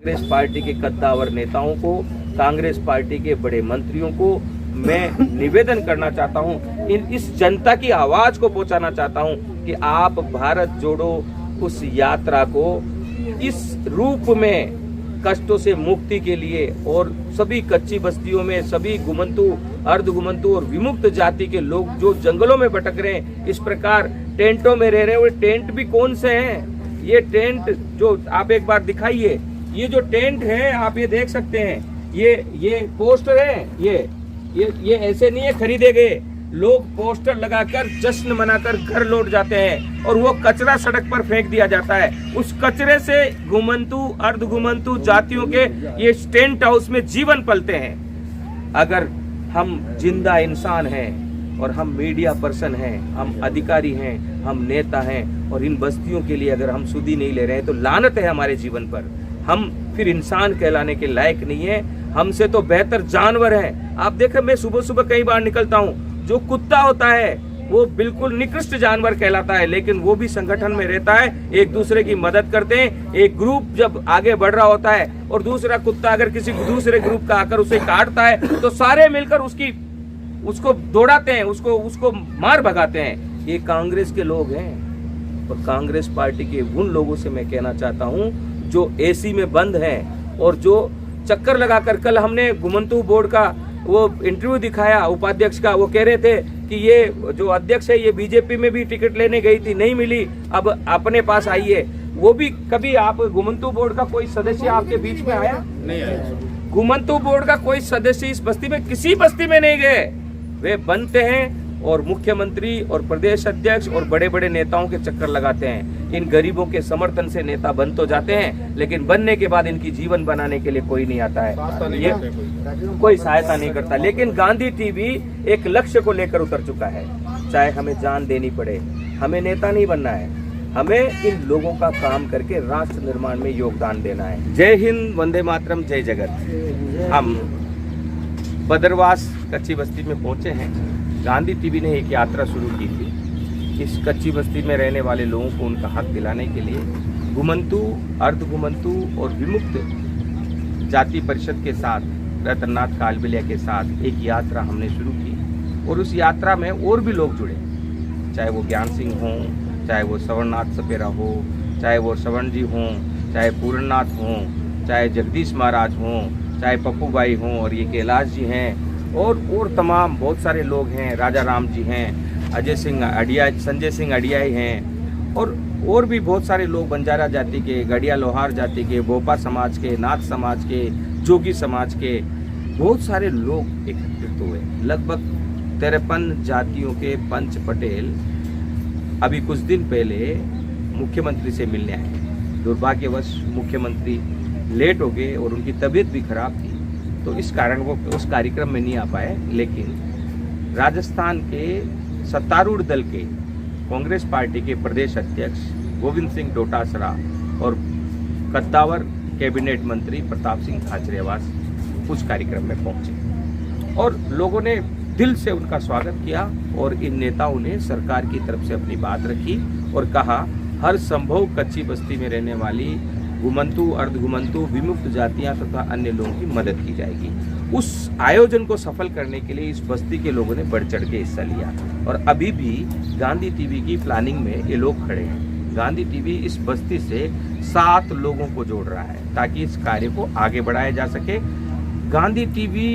Congress party के कद्दावर नेताओं को, कांग्रेस पार्टी के बड़े मंत्रियों को मैं निवेदन करना चाहता हूं, इस जनता की आवाज को पहुंचाना चाहता हूं कि आप भारत जोड़ो उस यात्रा को इस रूप में कष्टों से मुक्ति के लिए और सभी कच्ची बस्तियों में सभी घुमंतु, अर्धघुमंतु और विमुक्त जाति के लोग जो जंगलों में भटक रहे हैं, इस प्रकार टेंटों में रह रहे हैं, वो टेंट भी कौन से हैं? ये टेंट जो आप एक बार दिखाइए, ये जो टेंट है आप ये देख सकते हैं, ये पोस्टर है, ये ऐसे नहीं है खरीदे गए, लोग पोस्टर लगाकर जश्न मनाकर घर लौट जाते हैं और वो कचरा सड़क पर फेंक दिया जाता है। उस कचरे से घुमंतु, अर्धघुमंतु जातियों के ये टेंट हाउस में जीवन पलते हैं। अगर हम जिंदा इंसान हैं और हम मीडिया पर्सन हैं, हम अधिकारी हैं, हम नेता हैं और इन बस्तियों के लिए अगर हम सुधी नहीं ले रहे हैं तो लानत है हमारे जीवन पर। हम फिर इंसान कहलाने के लायक नहीं है, हमसे तो बेहतर जानवर हैं। आप देखें, मैं सुबह सुबह कई बार निकलता हूँ, जो कुत्ता होता है वो बिल्कुल निकृष्ट जानवर कहलाता है, लेकिन वो भी संगठन में रहता है, एक दूसरे की मदद करते हैं। एक ग्रुप जब आगे बढ़ रहा होता है और दूसरा कुत्ता अगर किसी दूसरे ग्रुप का आकर उसे काटता है तो सारे मिलकर उसको दौड़ाते हैं, उसको मार भगाते हैं। ये कांग्रेस के लोग हैं और कांग्रेस पार्टी के उन लोगों से मैं कहना चाहता हूं जो एसी में बंद हैं और जो चक्कर लगाकर, कल हमने घुमंतु बोर्ड का वो इंटरव्यू दिखाया उपाध्यक्ष का, वो कह रहे थे कि ये जो अध्यक्ष है ये बीजेपी में भी टिकट लेने गई थी, नहीं मिली, अब अपने पास आई है। वो भी कभी आप घुमंतु बोर्ड का कोई सदस्य आपके बीच में आया? नहीं आया। घुमंतु बोर्ड का कोई सदस्य इस बस्ती में, किसी बस्ती में नहीं गए। वे बनते हैं और मुख्यमंत्री और प्रदेश अध्यक्ष और बड़े बड़े नेताओं के चक्कर लगाते हैं। इन गरीबों के समर्थन से नेता बन तो जाते हैं, लेकिन बनने के बाद इनकी जीवन बनाने के लिए कोई नहीं आता है, ये कोई सहायता नहीं करता। लेकिन गांधी टीवी एक लक्ष्य को लेकर उतर चुका है, चाहे हमें जान देनी पड़े, हमें नेता नहीं बनना है, हमें इन लोगों का काम करके राष्ट्र निर्माण में योगदान देना है। जय हिंद, वंदे मातरम, जय जगत। हम बदरवास कच्ची बस्ती में पहुंचे हैं। गांधी टीवी ने एक यात्रा शुरू की थी इस कच्ची बस्ती में रहने वाले लोगों को उनका हक दिलाने के लिए। घुमंतु, अर्धघुमंतु और विमुक्त जाति परिषद के साथ, रतननाथ कालबेलिया के साथ एक यात्रा हमने शुरू की और उस यात्रा में और भी लोग जुड़े, चाहे वो ज्ञान सिंह हों, चाहे वो सवर्णनाथ सपेरा हो, चाहे वो सवर्ण जी हों, चाहे पूर्णनाथ हों, चाहे जगदीश महाराज हों, चाहे पप्पू भाई हों और ये कैलाश जी हैं और तमाम बहुत सारे लोग हैं, राजा राम जी हैं, अजय सिंह अडिया, संजय सिंह अडियाई हैं और भी बहुत सारे लोग, बंजारा जाति के, गड़िया लोहार जाति के, बोपा समाज के, नाथ समाज के, जोगी समाज के, बहुत सारे लोग एकत्रित हुए। लगभग 53 जातियों के पंच पटेल अभी कुछ दिन पहले मुख्यमंत्री से मिलने आए। दुर्भाग्यवश मुख्यमंत्री लेट हो गए और उनकी तबीयत भी खराब थी, तो इस कारण वो उस कार्यक्रम में नहीं आ पाए। लेकिन राजस्थान के सत्तारूढ़ दल के कांग्रेस पार्टी के प्रदेश अध्यक्ष गोविंद सिंह डोटासरा और कद्दावर कैबिनेट मंत्री प्रताप सिंह खाचरियावास उस कार्यक्रम में पहुंचे और लोगों ने दिल से उनका स्वागत किया और इन नेताओं ने सरकार की तरफ से अपनी बात रखी और कहा हर संभव कच्ची बस्ती में रहने वाली घुमंतु, अर्धघुमंतु, विमुक्त जातियां तथा अन्य लोगों की मदद की जाएगी। उस आयोजन को सफल करने के लिए इस बस्ती के लोगों ने बढ़ चढ़ के हिस्सा लिया और अभी भी गांधी टीवी की प्लानिंग में ये लोग खड़े हैं। गांधी टीवी इस बस्ती से 7 लोगों को जोड़ रहा है ताकि इस कार्य को आगे बढ़ाया जा सके। गांधी टीवी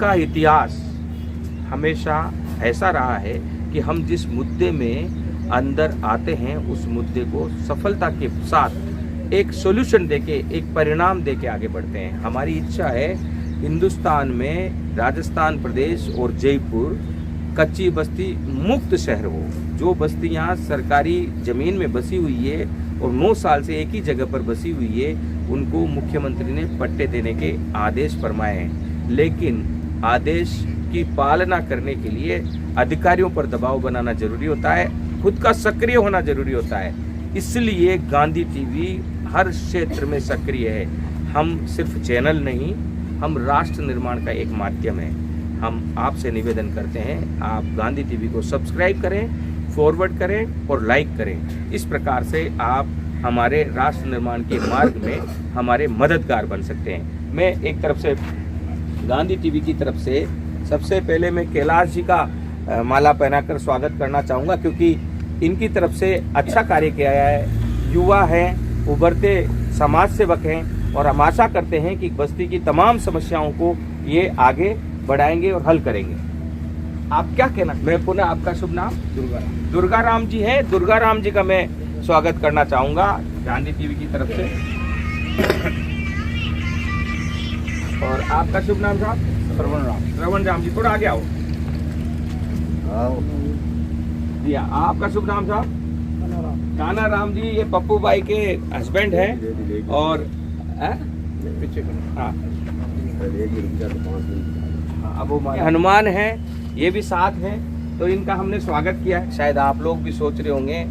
का इतिहास हमेशा ऐसा रहा है कि हम जिस मुद्दे में अंदर आते हैं उस मुद्दे को सफलता के साथ एक सॉल्यूशन देके, एक परिणाम देके आगे बढ़ते हैं। हमारी इच्छा है हिंदुस्तान में राजस्थान प्रदेश और जयपुर कच्ची बस्ती मुक्त शहर हो। जो बस्तियां सरकारी ज़मीन में बसी हुई है और 9 साल से एक ही जगह पर बसी हुई है, उनको मुख्यमंत्री ने पट्टे देने के आदेश फरमाए हैं, लेकिन आदेश की पालना करने के लिए अधिकारियों पर दबाव बनाना जरूरी होता है, खुद का सक्रिय होना जरूरी होता है। इसलिए गांधी टीवी हर क्षेत्र में सक्रिय है। हम सिर्फ चैनल नहीं, हम राष्ट्र निर्माण का एक माध्यम है। हम आपसे निवेदन करते हैं आप गांधी टीवी को सब्सक्राइब करें, फॉरवर्ड करें और लाइक करें। इस प्रकार से आप हमारे राष्ट्र निर्माण के मार्ग में हमारे मददगार बन सकते हैं। मैं एक तरफ से गांधी टीवी की तरफ से सबसे पहले मैं कैलाश जी का माला पहनाकर स्वागत करना चाहूँगा, क्योंकि इनकी तरफ से अच्छा कार्य किया है। युवा हैं, उभरते समाज सेवक हैं और हम आशा करते हैं कि बस्ती की तमाम समस्याओं को ये आगे बढ़ाएंगे और हल करेंगे। आप क्या कहना? मैं पुनः आपका शुभ नाम? दुर्गा राम जी है। दुर्गा राम जी का मैं स्वागत करना चाहूँगा गांधी टीवी की तरफ से। और आपका शुभ नाम साहब? श्रवण राम जी, थोड़ा आगे आओ। जी, आपका शुभ नाम साहब? काना राम जी, ये पप्पू भाई के हस्बैंड हैं। और हाँ, अब वो हनुमान है, ये भी साथ हैं, तो इनका हमने स्वागत किया है। शायद आप लोग भी सोच रहे होंगे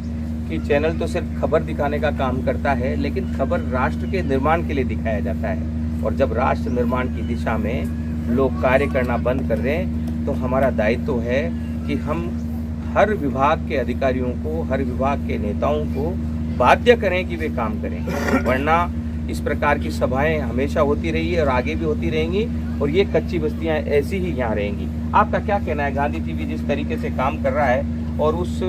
कि चैनल तो सिर्फ खबर दिखाने का काम करता है, लेकिन खबर राष्ट्र के निर्माण के लिए दिखाया जाता है। और जब राष्ट्र निर्माण की दिशा में लोग कार्य करना बंद कर रहे हैं, तो हमारा दायित्व है कि हम हर विभाग के अधिकारियों को, हर विभाग के नेताओं को बाध्य करें कि वे काम करें। वरना इस प्रकार की सभाएं हमेशा होती रही है और आगे भी होती रहेंगी, और ये कच्ची बस्तियां ऐसी ही यहाँ रहेंगी। आपका क्या कहना है? गांधी टीवी जिस तरीके से काम कर रहा है और उस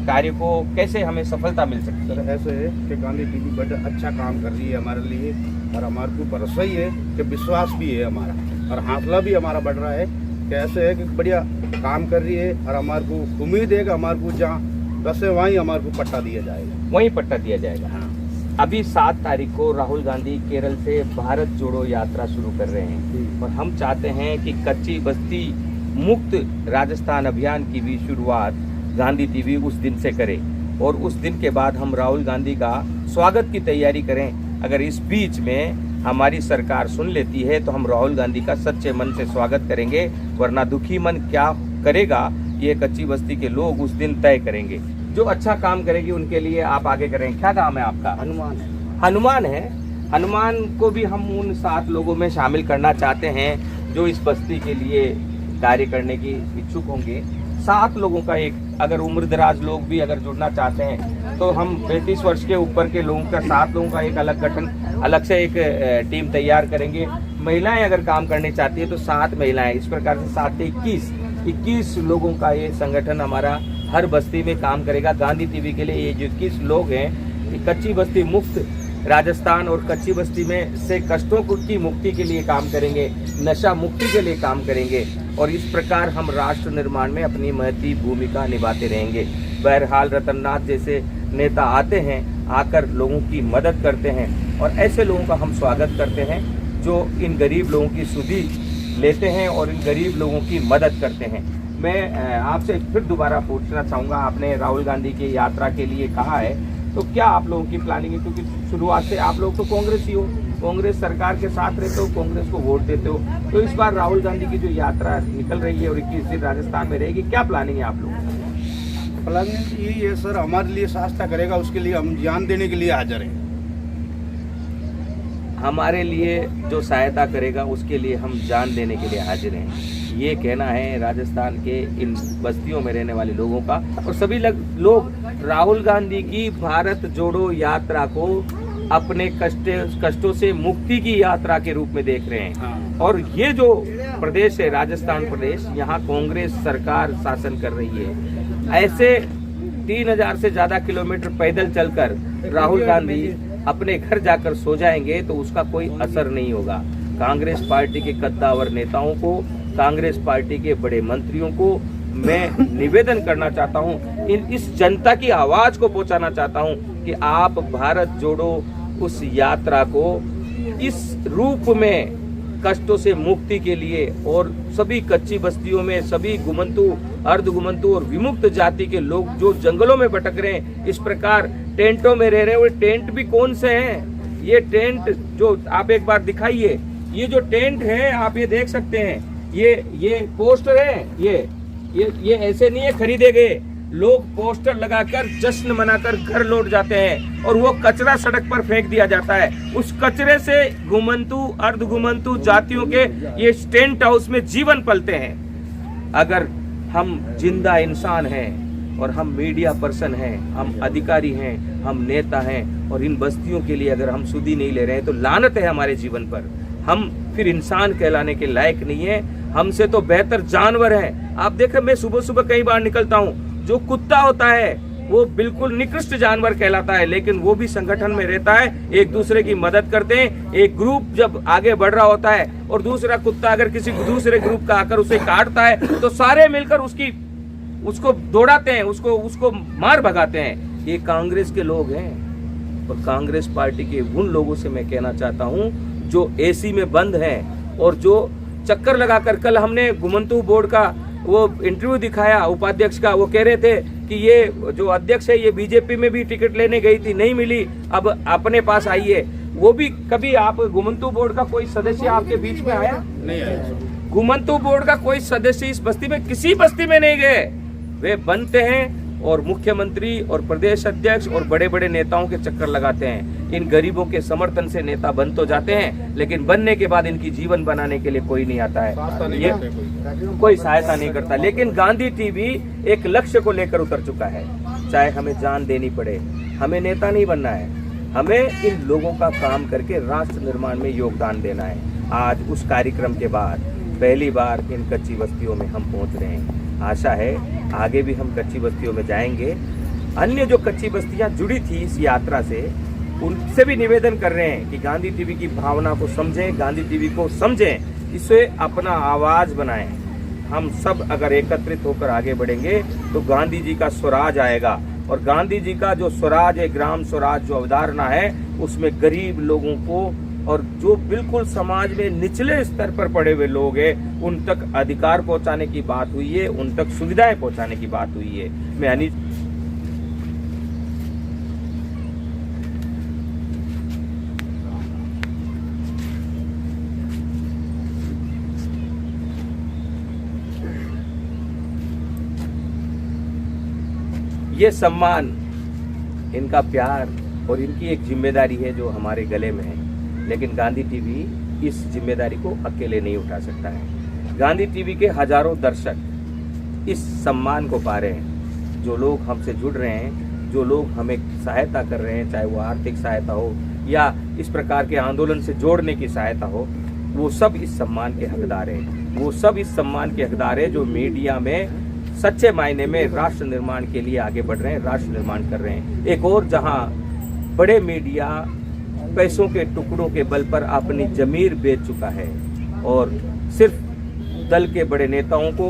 कार्य को कैसे हमें सफलता मिल सकती है? सर, ऐसे है कि गांधी टीवी बड़ा अच्छा काम कर रही है हमारे लिए, और हमारे को भरोसा ही है कि विश्वास भी है हमारा, और हौसला भी हमारा बढ़ रहा है कि ऐसे है कि बढ़िया काम कर रही है। और हमारे को उम्मीद है कि हमारे को जहाँ बसे वहीं हमारे को पट्टा दिया जाएगा, वहीं पट्टा दिया जाएगा। हाँ। अभी 7 तारीख को राहुल गांधी केरल से भारत जोड़ो यात्रा शुरू कर रहे हैं, और हम चाहते हैं कि कच्ची बस्ती मुक्त राजस्थान अभियान की भी शुरुआत गांधी टीवी उस दिन से करे, और उस दिन के बाद हम राहुल गांधी का स्वागत की तैयारी करें। अगर इस बीच में हमारी सरकार सुन लेती है तो हम राहुल गांधी का सच्चे मन से स्वागत करेंगे, वरना दुखी मन क्या करेगा ये कच्ची बस्ती के लोग उस दिन तय करेंगे। जो अच्छा काम करेगी उनके लिए आप आगे करेंगे। क्या नाम है आपका? हनुमान है। हनुमान को भी हम उन 7 लोगों में शामिल करना चाहते हैं जो इस बस्ती के लिए कार्य करने की इच्छुक होंगे। 7 लोगों का एक, अगर उम्रदराज लोग भी अगर जुड़ना चाहते हैं तो हम 35 वर्ष के ऊपर के लोगों का 7 लोगों का एक अलग गठन, अलग से एक टीम तैयार करेंगे। महिलाएं अगर काम करनी चाहती है तो 7 महिलाएं, इस प्रकार से 7 से 21 लोगों का ये संगठन हमारा हर बस्ती में काम करेगा। गांधी टीवी के लिए ये जो 21 लोग हैं, कच्ची बस्ती मुक्त राजस्थान और कच्ची बस्ती में से कष्टों की मुक्ति के लिए काम करेंगे, नशा मुक्ति के लिए काम करेंगे, और इस प्रकार हम राष्ट्र निर्माण में अपनी महती भूमिका निभाते रहेंगे। बहरहाल रतननाथ जैसे नेता आते हैं, आकर लोगों की मदद करते हैं, और ऐसे लोगों का हम स्वागत करते हैं जो इन गरीब लोगों की सुधि लेते हैं और इन गरीब लोगों की मदद करते हैं। मैं आपसे फिर दोबारा पूछना चाहूँगा, आपने राहुल गांधी की यात्रा के लिए कहा है, तो क्या आप लोगों की प्लानिंग है? क्योंकि शुरुआत से आप लोग तो कांग्रेस ही हो, कांग्रेस सरकार के साथ रहते हो, कांग्रेस को वोट देते हो, तो इस बार राहुल गांधी की जो यात्रा निकल रही है और 21 दिन राजस्थान में रहेगी, क्या प्लानिंग है आप लोगों की? प्लानिंग यही है सर, हमारे लिए सहायता करेगा, उसके लिए हम जान देने के लिए हाजिर हैं। हमारे लिए जो सहायता करेगा उसके लिए हम जान देने के लिए हाजिर हैं, ये कहना है राजस्थान के इन बस्तियों में रहने वाले लोगों का। और सभी लोग राहुल गांधी की भारत जोड़ो यात्रा को अपने कष्टों से मुक्ति की यात्रा के रूप में देख रहे हैं। हाँ। और ये जो प्रदेश है राजस्थान प्रदेश, यहाँ कांग्रेस सरकार शासन कर रही है। ऐसे 3000 से ज्यादा किलोमीटर पैदल चलकर राहुल गांधी अपने घर जाकर सो जाएंगे तो उसका कोई असर नहीं होगा। कांग्रेस पार्टी के कद्दावर नेताओं को, कांग्रेस पार्टी के बड़े मंत्रियों को मैं निवेदन करना चाहता हूं, इस जनता की आवाज को पहुंचाना चाहता हूं कि आप भारत जोड़ो उस यात्रा को इस रूप में कष्टों से मुक्ति के लिए, और सभी कच्ची बस्तियों में सभी गुमंतु, अर्धगुमंतु और विमुक्त जाति के लोग जो जंगलों में भटक रहे हैं, इस प्रकार टेंटों में रह रहे हैं, वो टेंट भी कौन से हैं? ये टेंट जो आप एक बार दिखाइए, ये जो टेंट है आप ये देख सकते हैं, ये पोस्टर है, ये ऐसे नहीं है खरीदे गए, लोग पोस्टर लगाकर जश्न मनाकर घर लौट जाते हैं और वो कचरा सड़क पर फेंक दिया जाता है। उस कचरे से घुमंतु, अर्धघुमंतु जातियों के ये टेंट हाउस में जीवन पलते हैं। अगर हम जिंदा इंसान हैं और हम मीडिया पर्सन हैं, हम अधिकारी हैं, हम नेता हैं, और इन बस्तियों के लिए अगर हम सुधी नहीं ले रहे हैं तो लानत है हमारे जीवन पर। हम फिर इंसान कहलाने के लायक नहीं है, हमसे तो बेहतर जानवर हैं। आप देखें, मैं सुबह सुबह कई बार निकलता हूँ, जो कुत्ता होता है वो बिल्कुल निकृष्ट जानवर कहलाता है, लेकिन वो भी संगठन में रहता है, एक दूसरे की मदद करते हैं। एक ग्रुप जब आगे बढ़ रहा होता है और दूसरा कुत्ता अगर किसी दूसरे ग्रुप का आकर उसे काटता है तो सारे मिलकर उसको दौड़ाते हैं, उसको मार भगाते हैं। ये कांग्रेस के लोग हैं, और कांग्रेस पार्टी के उन लोगों से मैं कहना चाहता हूं जो एसी में बंद हैं और जो चक्कर लगाकर, कल हमने घुमंतू बोर्ड का वो इंटरव्यू दिखाया उपाध्यक्ष का, वो कह रहे थे कि ये जो अध्यक्ष है ये बीजेपी में भी टिकट लेने गई थी, नहीं मिली, अब अपने पास आई है। वो भी कभी आप घुमंतू बोर्ड का कोई सदस्य आपके बीच में आया? नहीं आया। घुमंतू बोर्ड का कोई सदस्य इस बस्ती में, किसी बस्ती में नहीं गए। वे बनते हैं और मुख्यमंत्री और प्रदेश अध्यक्ष और बड़े बड़े नेताओं के चक्कर लगाते हैं। इन गरीबों के समर्थन से नेता बन तो जाते हैं, लेकिन बनने के बाद इनकी जीवन बनाने के लिए कोई नहीं आता है, ये कोई सहायता नहीं करता। लेकिन गांधी टीवी एक लक्ष्य को लेकर उतर चुका है, चाहे हमें जान देनी पड़े। हमें नेता नहीं बनना है, हमें इन लोगों का काम करके राष्ट्र निर्माण में योगदान देना है। आज उस कार्यक्रम के बाद पहली बार इन कच्ची बस्तियों में हम पहुंच रहे हैं। आशा है आगे भी हम कच्ची बस्तियों में जाएंगे। अन्य जो कच्ची बस्तियां जुड़ी थी इस यात्रा से, उनसे भी निवेदन कर रहे हैं कि गांधी टीवी की भावना को समझें, गांधी टीवी को समझें, इसे अपना आवाज बनाएं। हम सब अगर एकत्रित होकर आगे बढ़ेंगे तो गांधी जी का स्वराज आएगा, और गांधी जी का जो स्वराज है, ग्राम स्वराज जो अवधारणा है, उसमें गरीब लोगों को और जो बिल्कुल समाज में निचले स्तर पर पड़े हुए लोग हैं उन तक अधिकार पहुंचाने की बात हुई है, उन तक सुविधाएं पहुंचाने की बात हुई है। मैं अनिल ये सम्मान, इनका प्यार और इनकी एक जिम्मेदारी है जो हमारे गले में है, लेकिन गांधी टीवी इस जिम्मेदारी को अकेले नहीं उठा सकता है। गांधी टीवी के हजारों दर्शक इस सम्मान को पा रहे हैं। जो लोग हमसे जुड़ रहे हैं, जो लोग हमें सहायता कर रहे हैं, चाहे वो आर्थिक सहायता हो या इस प्रकार के आंदोलन से जोड़ने की सहायता हो, वो सब इस सम्मान के हकदार हैं। वो सब इस सम्मान के हकदार हैं जो मीडिया में सच्चे मायने में राष्ट्र निर्माण के लिए आगे बढ़ रहे हैं, राष्ट्र निर्माण कर रहे हैं। एक और जहां बड़े मीडिया पैसों के टुकड़ों के बल पर अपनी जमीर बेच चुका है और सिर्फ दल के बड़े नेताओं को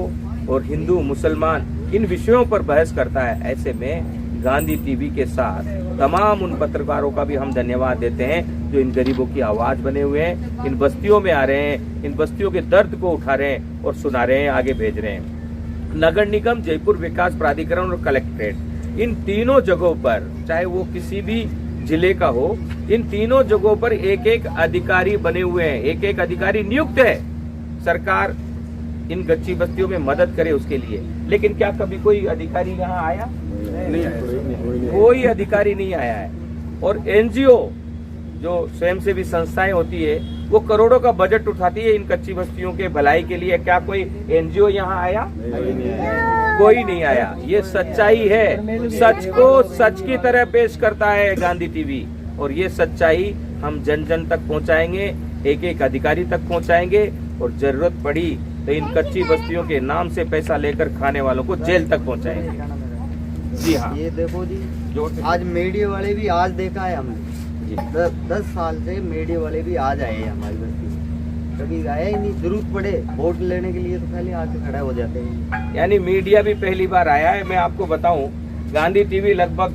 और हिंदू मुसलमान इन विषयों पर बहस करता है, ऐसे में गांधी टीवी के साथ तमाम उन पत्रकारों का भी हम धन्यवाद देते हैं जो इन गरीबों की आवाज बने हुए हैं, इन बस्तियों में आ रहे हैं, इन बस्तियों के दर्द को उठा रहे हैं और सुना रहे हैं, आगे भेज रहे हैं। नगर निगम, जयपुर विकास प्राधिकरण और कलेक्ट्रेट, इन तीनों जगहों पर, चाहे वो किसी भी जिले का हो, इन तीनों जगहों पर एक एक अधिकारी बने हुए हैं, एक एक अधिकारी नियुक्त है। सरकार इन कच्ची बस्तियों में मदद करे उसके लिए, लेकिन क्या कभी कोई अधिकारी यहाँ आया? नहीं आया, कोई अधिकारी नहीं आया है। और एनजीओ जो स्वयंसेवी संस्थाएं होती है वो करोड़ों का बजट उठाती है इन कच्ची बस्तियों के भलाई के लिए, क्या कोई एनजीओ यहाँ आया? कोई नहीं आया। ये सच्चाई है, सच को सच की तरह पेश करता है गांधी टीवी, और ये सच्चाई हम जन जन तक पहुंचाएंगे, एक एक अधिकारी तक पहुंचाएंगे, और जरूरत पड़ी तो इन कच्ची बस्तियों के नाम से पैसा लेकर खाने वालों को जेल तक पहुंचाएंगे। जी हाँ, ये देखो जी, आज मीडिया वाले भी आज देखा है हमने, 10 साल से मीडिया वाले भी आज आए हैं हमारी बस्ती में, कभी आया ही नहीं। जरूरत पड़े वोट लेने के लिए तो पहले आके खड़ा हो जाते हैं। यानी मीडिया भी पहली बार आया है। मैं आपको बताऊं, गांधी टीवी लगभग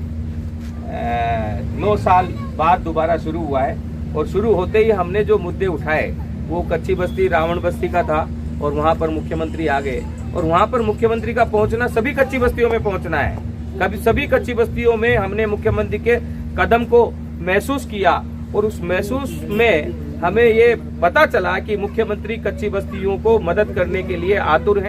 9 साल बाद दोबारा शुरू हुआ है, और शुरू होते ही हमने जो मुद्दे उठाए वो कच्ची बस्ती रावण बस्ती का था, और वहां पर मुख्यमंत्री आ गए, और वहां पर मुख्यमंत्री का पहुंचना सभी कच्ची बस्तियों में पहुंचना है। कभी सभी कच्ची बस्तियों में हमने मुख्यमंत्री के कदम को महसूस किया, और उस महसूस में हमें ये पता चला कि मुख्यमंत्री कच्ची बस्तियों को मदद करने के लिए आतुर हैं।